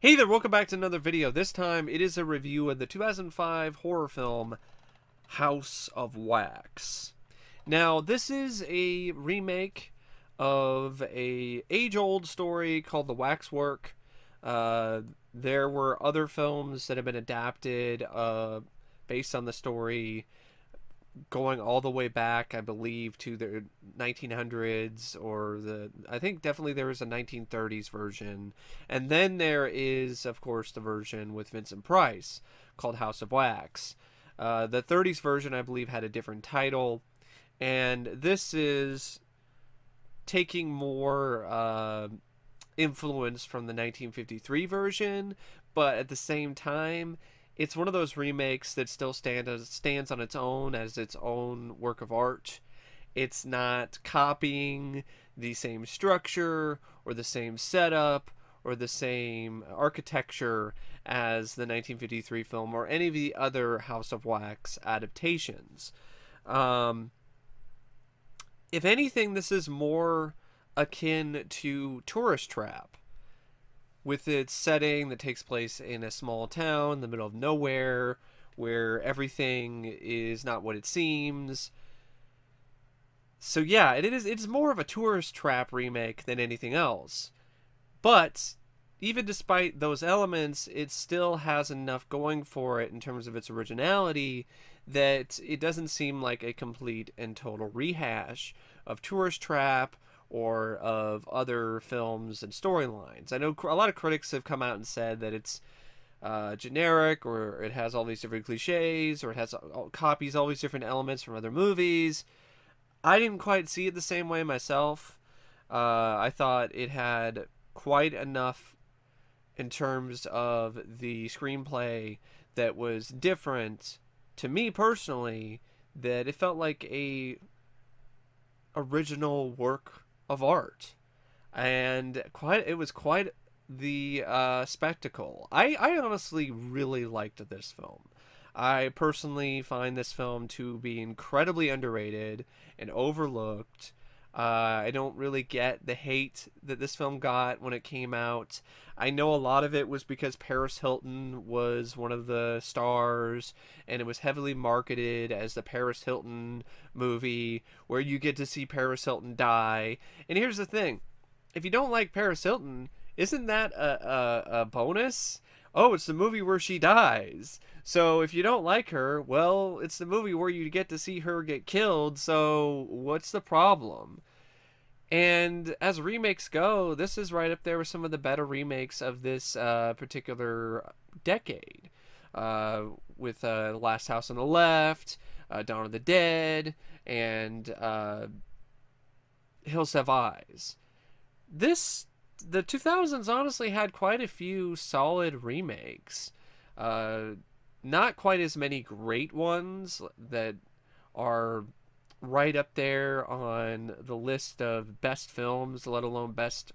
Hey there, welcome back to another video. This time it is a review of the 2005 horror film House of Wax. Now, this is a remake of a age-old story called The Waxwork. There were other films that have been adapted based on the story, going all the way back, I believe, to the 1900s, or I think definitely there was a 1930s version. And then there is, of course, the version with Vincent Price called House of Wax. The 30s version, I believe, had a different title. And this is taking more influence from the 1953 version, but at the same time, it's one of those remakes that still stands on its own as its own work of art. It's not copying the same structure or the same setup or the same architecture as the 1953 film or any of the other House of Wax adaptations. If anything, this is more akin to Tourist Trap, with its setting that takes place in a small town in the middle of nowhere, where everything is not what it seems. So yeah, it's more of a Tourist Trap remake than anything else. But even despite those elements, it still has enough going for it in terms of its originality that it doesn't seem like a complete and total rehash of Tourist Trap or of other films and storylines. I know a lot of critics have come out and said that it's generic, or it has all these different cliches, or it has copies all these different elements from other movies. I didn't quite see it the same way myself. I thought it had quite enough in terms of the screenplay that was different to me personally, that it felt like a original work of art, and it was quite the spectacle. I honestly really liked this film. I personally find this film to be incredibly underrated and overlooked. I don't really get the hate that this film got when it came out. I know a lot of it was because Paris Hilton was one of the stars, and it was heavily marketed as the Paris Hilton movie, where you get to see Paris Hilton die. And here's the thing. If you don't like Paris Hilton, isn't that a bonus? Oh, it's the movie where she dies. So if you don't like her, well, it's the movie where you get to see her get killed, so what's the problem? And as remakes go, this is right up there with some of the better remakes of this particular decade. With The Last House on the Left, Dawn of the Dead, and Hills Have Eyes. The 2000s honestly had quite a few solid remakes. Not quite as many great ones that are right up there on the list of best films, let alone best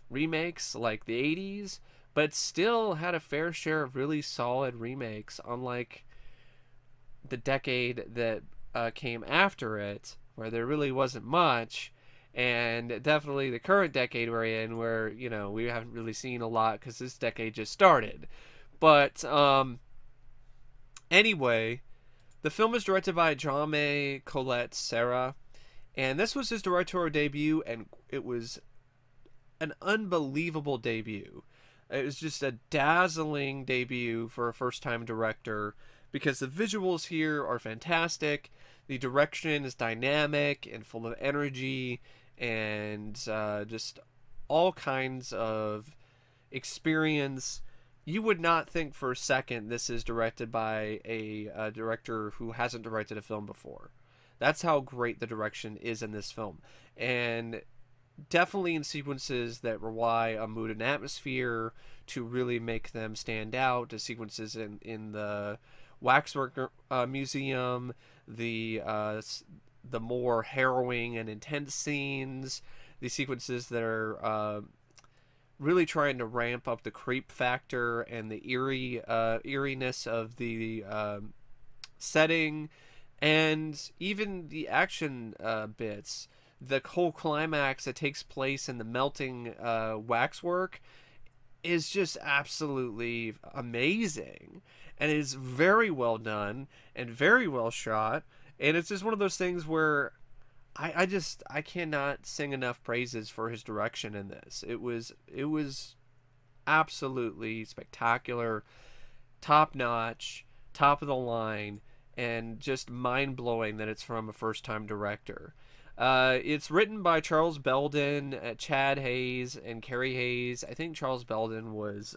remakes, like the 80s, but still had a fair share of really solid remakes, unlike the decade that came after it, where there really wasn't much. And definitely the current decade we're in, where, you know, we haven't really seen a lot because this decade just started. But anyway, the film is directed by Jaume Collet-Serra, and this was his directorial debut, and it was an unbelievable debut. It was just a dazzling debut for a first-time director, because the visuals here are fantastic, the direction is dynamic and full of energy, and just all kinds of experience. You would not think for a second this is directed by a director who hasn't directed a film before. That's how great the direction is in this film. And definitely in sequences that rely on mood and atmosphere to really make them stand out. The sequences in the Waxwork Museum, the more harrowing and intense scenes, the sequences that are really trying to ramp up the creep factor and the eeriness of the setting, and even the action bits. The whole climax that takes place in the melting waxwork is just absolutely amazing, and is very well done and very well shot. And it's just one of those things where I cannot sing enough praises for his direction in this. It was absolutely spectacular, top notch, top of the line, and just mind blowing that it's from a first time director. It's written by Charles Belden, Chad Hayes, and Carrie Hayes. I think Charles Belden was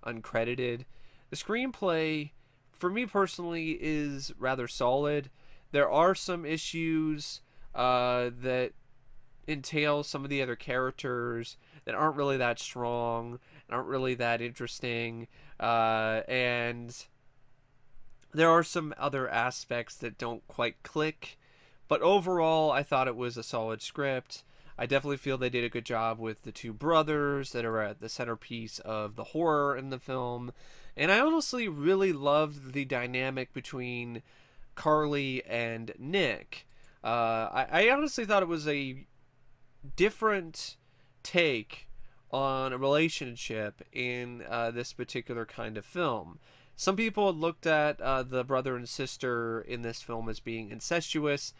uncredited. The screenplay, for me personally, is rather solid. There are some issues that entail some of the other characters that aren't really that strong, aren't really that interesting, and there are some other aspects that don't quite click. But overall, I thought it was a solid script. I definitely feel they did a good job with the two brothers that are at the centerpiece of the horror in the film. And I honestly really loved the dynamic between Carly and Nick. I honestly thought it was a different take on a relationship in this particular kind of film. Some people had looked at the brother and sister in this film as being incestuous.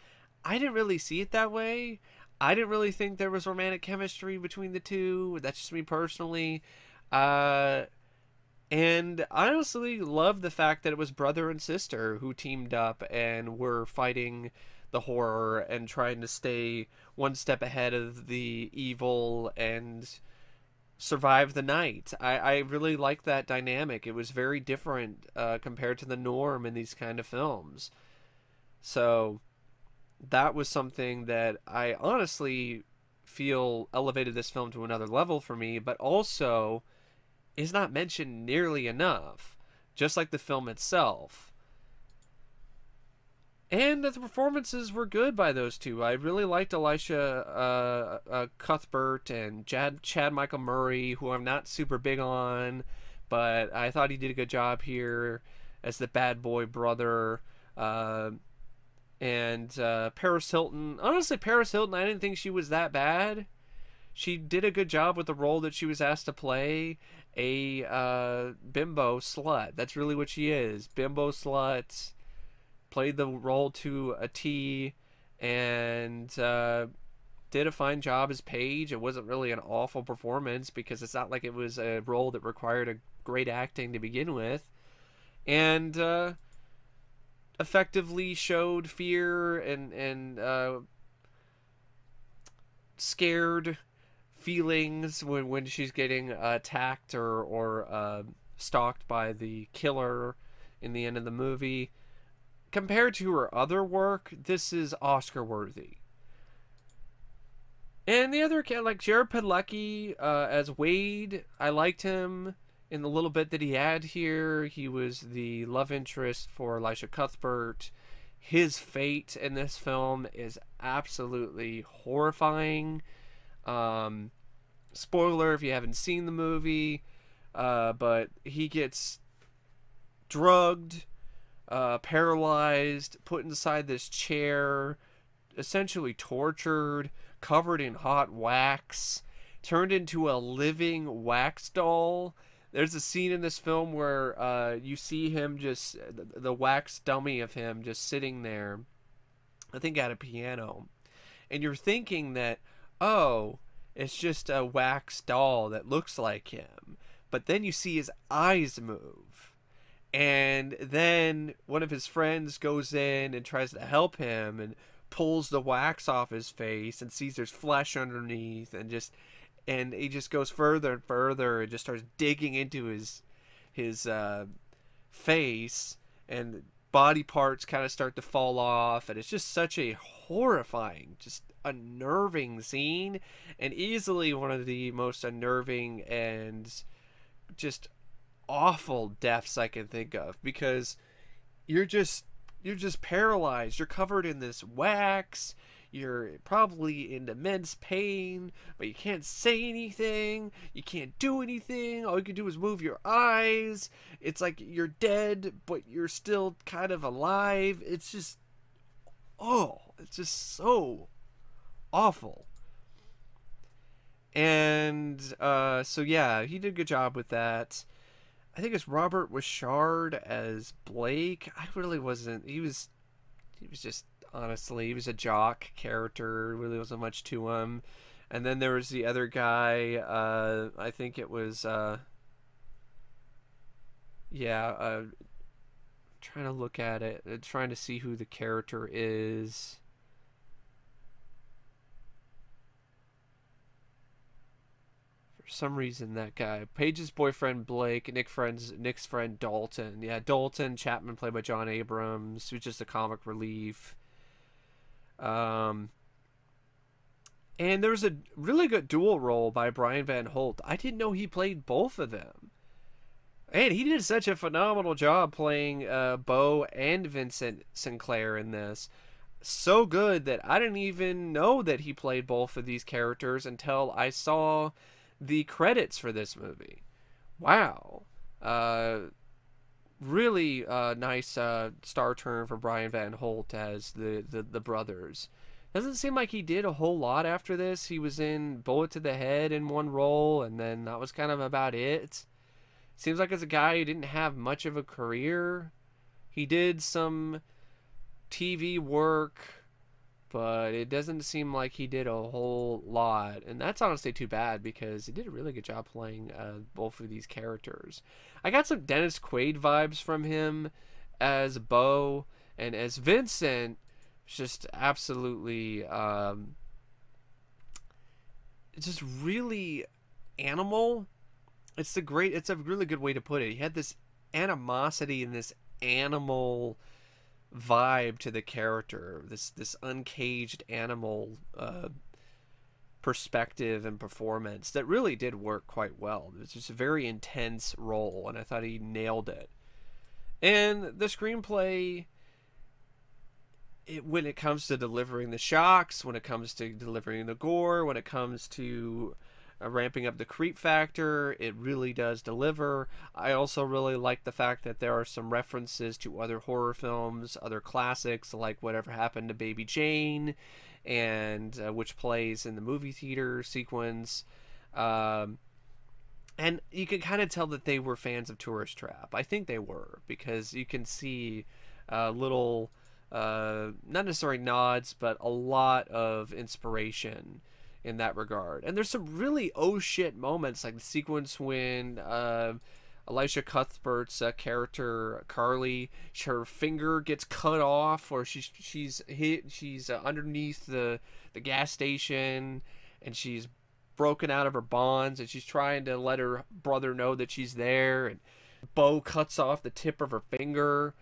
I didn't really see it that way. I didn't really think there was romantic chemistry between the two. That's just me personally. And I honestly love the fact that it was brother and sister who teamed up and were fighting the horror and trying to stay one step ahead of the evil and survive the night. I really like that dynamic. It was very different compared to the norm in these kind of films. So that was something that I honestly feel elevated this film to another level for me, but also is not mentioned nearly enough, just like the film itself. And the performances were good by those two. I really liked Elisha Cuthbert and Chad Michael Murray, who I'm not super big on, but I thought he did a good job here as the bad boy brother. And Paris Hilton. Honestly, Paris Hilton, I didn't think she was that bad. She did a good job with the role that she was asked to play, a bimbo slut. That's really what she is. Bimbo slut. Played the role to a T, and did a fine job as Paige. It wasn't really an awful performance because it's not like it was a role that required a great acting to begin with. And effectively showed fear and scared feelings when she's getting attacked or stalked by the killer in the end of the movie. Compared to her other work, this is Oscar worthy. And the other, like Jared Padalecki as Wade, I liked him in the little bit that he had here. He was the love interest for Elisha Cuthbert. His fate in this film is absolutely horrifying. Spoiler if you haven't seen the movie, but he gets drugged, paralyzed, put inside this chair, essentially tortured, covered in hot wax, turned into a living wax doll. There's a scene in this film where you see him just, the wax dummy of him just sitting there, I think at a piano. And you're thinking that, oh, it's just a wax doll that looks like him. But then you see his eyes move. And then one of his friends goes in and tries to help him and pulls the wax off his face and sees there's flesh underneath, and he just goes further and further and just starts digging into his face, and body parts kind of start to fall off, and it's just such a horrifying, just unnerving scene, and easily one of the most unnerving and just awful deaths I can think of, because you're just paralyzed. You're covered in this wax. You're probably in immense pain, but you can't say anything. You can't do anything. All you can do is move your eyes. It's like you're dead, but you're still kind of alive. It's just, oh, it's just so awful. And so yeah, he did a good job with that. I think it's Robert Ri'chard as Blake. I really wasn't. He was just, honestly, he was a jock character. Really wasn't much to him. And then there was the other guy. I think it was. Yeah. Trying to look at it, trying to see who the character is. For some reason, that guy, Paige's boyfriend Blake, Nick's friend Dalton. Yeah, Dalton Chapman, played by Jon Abrahams, who's just a comic relief. And there was a really good dual role by Brian Van Holt. I didn't know he played both of them. And he did such a phenomenal job playing Beau and Vincent Sinclair in this. So good that I didn't even know that he played both of these characters until I saw the credits for this movie. Wow. Really nice star turn for Brian Van Holt as the brothers. Doesn't seem like he did a whole lot after this. He was in Bullet to the Head in one role, and then that was kind of about it. Seems like it's a guy who didn't have much of a career. He did some TV work, but it doesn't seem like he did a whole lot. And that's honestly too bad, because he did a really good job playing both of these characters. I got some Dennis Quaid vibes from him as Beau, and as Vincent, just absolutely just really animal. It's a really good way to put it. He had this animosity and this animal vibe to the character, this uncaged animal perspective and performance that really did work quite well. It was just a very intense role, and I thought he nailed it. And the screenplay, when it comes to delivering the shocks, when it comes to delivering the gore, when it comes to ramping up the creep factor, it really does deliver. I also really like the fact that there are some references to other horror films, other classics like Whatever Happened to Baby Jane, and which plays in the movie theater sequence. And you can kind of tell that they were fans of Tourist Trap. I think they were, because you can see little, not necessarily nods, but a lot of inspiration in that regard. And there's some really oh shit moments, like the sequence when Elisha Cuthbert's character Carly, her finger gets cut off, or she's underneath the gas station, and she's broken out of her bonds, and she's trying to let her brother know that she's there, and Beau cuts off the tip of her finger.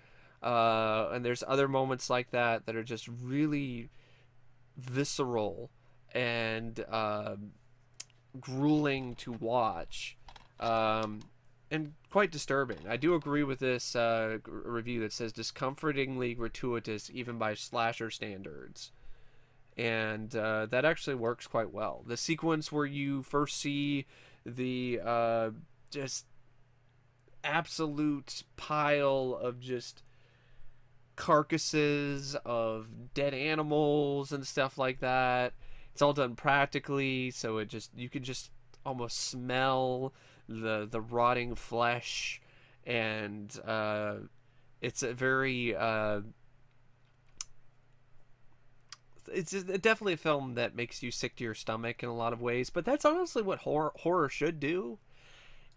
And there's other moments like that that are just really visceral and grueling to watch, and quite disturbing. I do agree with this review that says discomfortingly gratuitous even by slasher standards, and that actually works quite well. The sequence where you first see the just absolute pile of just carcasses of dead animals and stuff like that, it's all done practically, so you can just almost smell the rotting flesh, and it's a very it's definitely a film that makes you sick to your stomach in a lot of ways, but that's honestly what horror should do.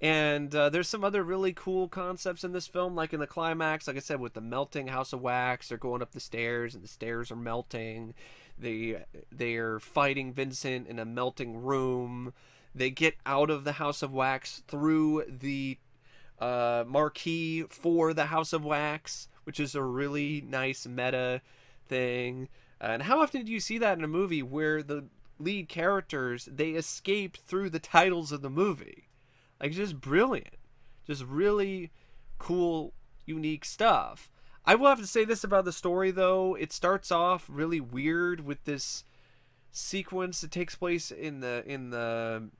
And there's some other really cool concepts in this film, like in the climax, like I said, with the melting house of wax. They're going up the stairs, and the stairs are melting. They're fighting Vincent in a melting room. They get out of the house of wax through the marquee for the house of wax, which is a really nice meta thing. And how often do you see that in a movie where the lead characters, they escaped through the titles of the movie? Like, just brilliant. Just really cool, unique stuff. I will have to say this about the story, though. It starts off really weird with this sequence that takes place in the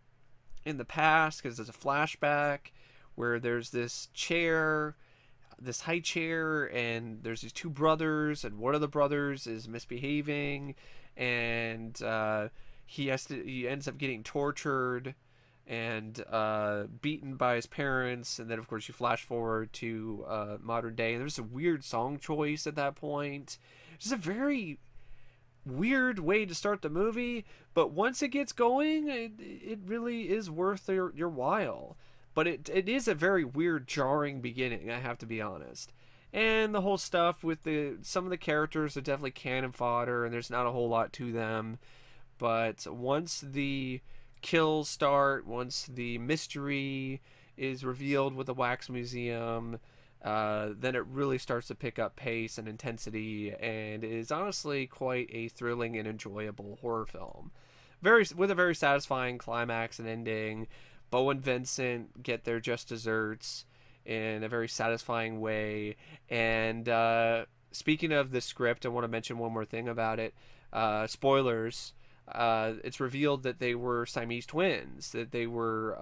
past, because there's a flashback where there's this chair, this high chair, and there's these two brothers, and one of the brothers is misbehaving, and he ends up getting tortured and beaten by his parents, and then of course you flash forward to modern day, and there's a weird song choice at that point. It's a very weird way to start the movie, but once it gets going, it really is worth your while. But it is a very weird, jarring beginning, I have to be honest. And the whole stuff with some of the characters are definitely cannon fodder, and there's not a whole lot to them. But once the kills start, once the mystery is revealed with the wax museum, then it really starts to pick up pace and intensity, and is honestly quite a thrilling and enjoyable horror film. With a very satisfying climax and ending. Bo and Vincent get their just desserts in a very satisfying way. And speaking of the script, I want to mention one more thing about it. Spoilers. It's revealed that they were Siamese twins. That they were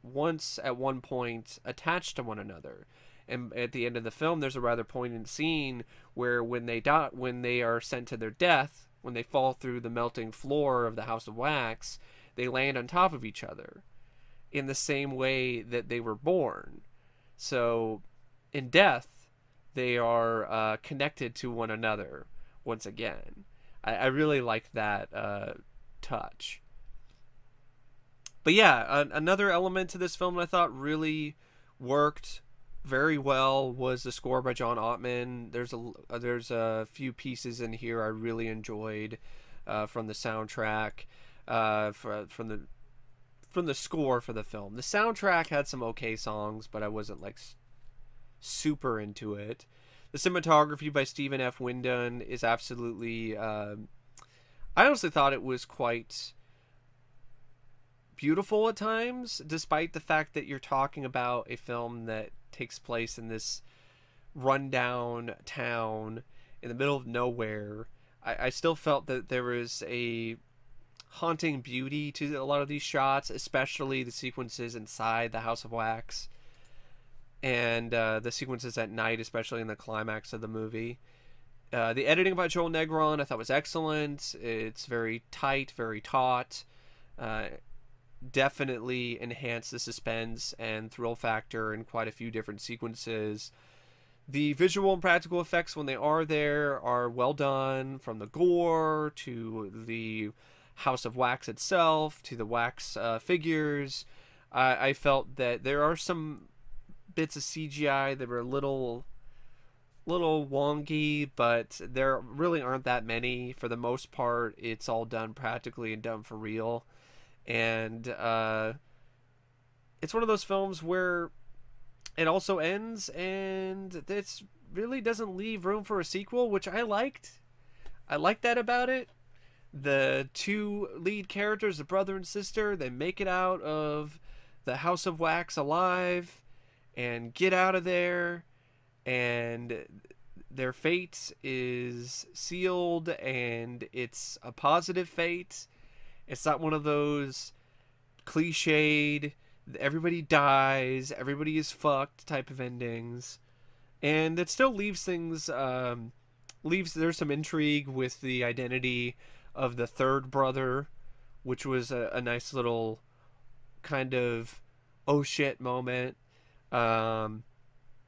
once at one point attached to one another. And at the end of the film, there's a rather poignant scene where when they are sent to their death, when they fall through the melting floor of the House of Wax, they land on top of each other in the same way that they were born. So in death, they are connected to one another once again. I really like that touch. But yeah, another element to this film that I thought really worked very well was the score by Jon Abrahams. There's a few pieces in here I really enjoyed from the soundtrack, from the score for the film. The soundtrack had some okay songs, but I wasn't like super into it. The cinematography by Stephen F. Windon is absolutely... I honestly thought it was quite beautiful at times, despite the fact that you're talking about a film that takes place in this rundown town in the middle of nowhere. I still felt that there was a haunting beauty to a lot of these shots, especially the sequences inside the House of Wax. And the sequences at night, especially in the climax of the movie. The editing by Joel Negron I thought was excellent. It's very tight, very taut. Definitely enhanced the suspense and thrill factor in quite a few different sequences. The visual and practical effects when they are there are well done, from the gore to the House of Wax itself to the wax figures. I felt that there are some bits of CGI that were a little wonky, but there really aren't that many. For the most part, it's all done practically and done for real. And it's one of those films where it also ends and it really doesn't leave room for a sequel, which I liked. I liked that about it. The two lead characters, the brother and sister, they make it out of the House of Wax alive and get out of there, and their fate is sealed, and it's a positive fate. It's not one of those cliched, everybody dies, everybody is fucked type of endings. And it still leaves things, there's some intrigue with the identity of the third brother, which was a nice little kind of oh shit moment.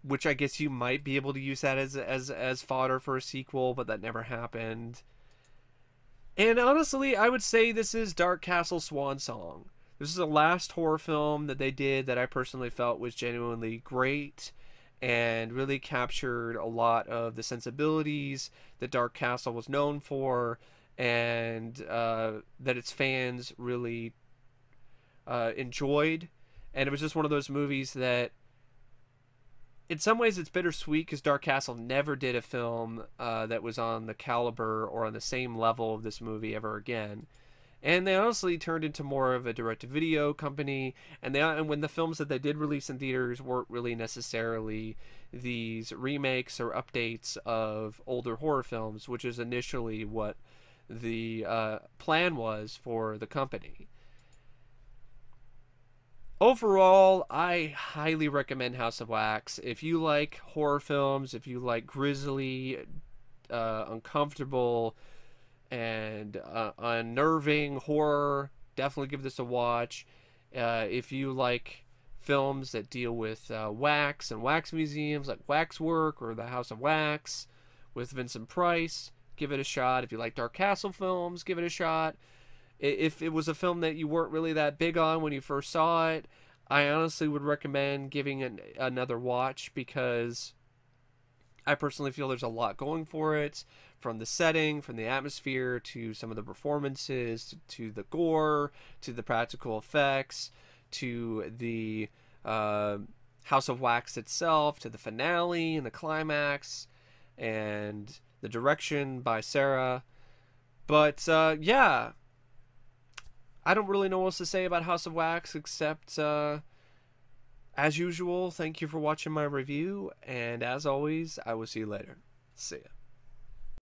Which I guess you might be able to use that as fodder for a sequel, but that never happened. And honestly, I would say this is Dark Castle's swan song. This is the last horror film that they did that I personally felt was genuinely great and really captured a lot of the sensibilities that Dark Castle was known for, and that its fans really enjoyed. And it was just one of those movies that, in some ways, it's bittersweet because Dark Castle never did a film that was on the caliber or on the same level of this movie ever again. And they honestly turned into more of a direct-to-video company. And when the films that they did release in theaters weren't really necessarily these remakes or updates of older horror films, which is initially what the plan was for the company. Overall, I highly recommend House of Wax. If you like horror films, if you like grisly, uncomfortable, and unnerving horror. Definitely give this a watch. If you like films that deal with wax and wax museums like Waxwork or The House of Wax with Vincent Price, give it a shot. If you like Dark Castle films, give it a shot. If it was a film that you weren't really that big on when you first saw it, I honestly would recommend giving it another watch, because I personally feel there's a lot going for it, from the setting, from the atmosphere, to some of the performances, to the gore, to the practical effects, to the House of Wax itself, to the finale and the climax, and the direction by Serra. But yeah, I don't really know what else to say about House of Wax, except as usual, thank you for watching my review, and as always, I will see you later. See ya.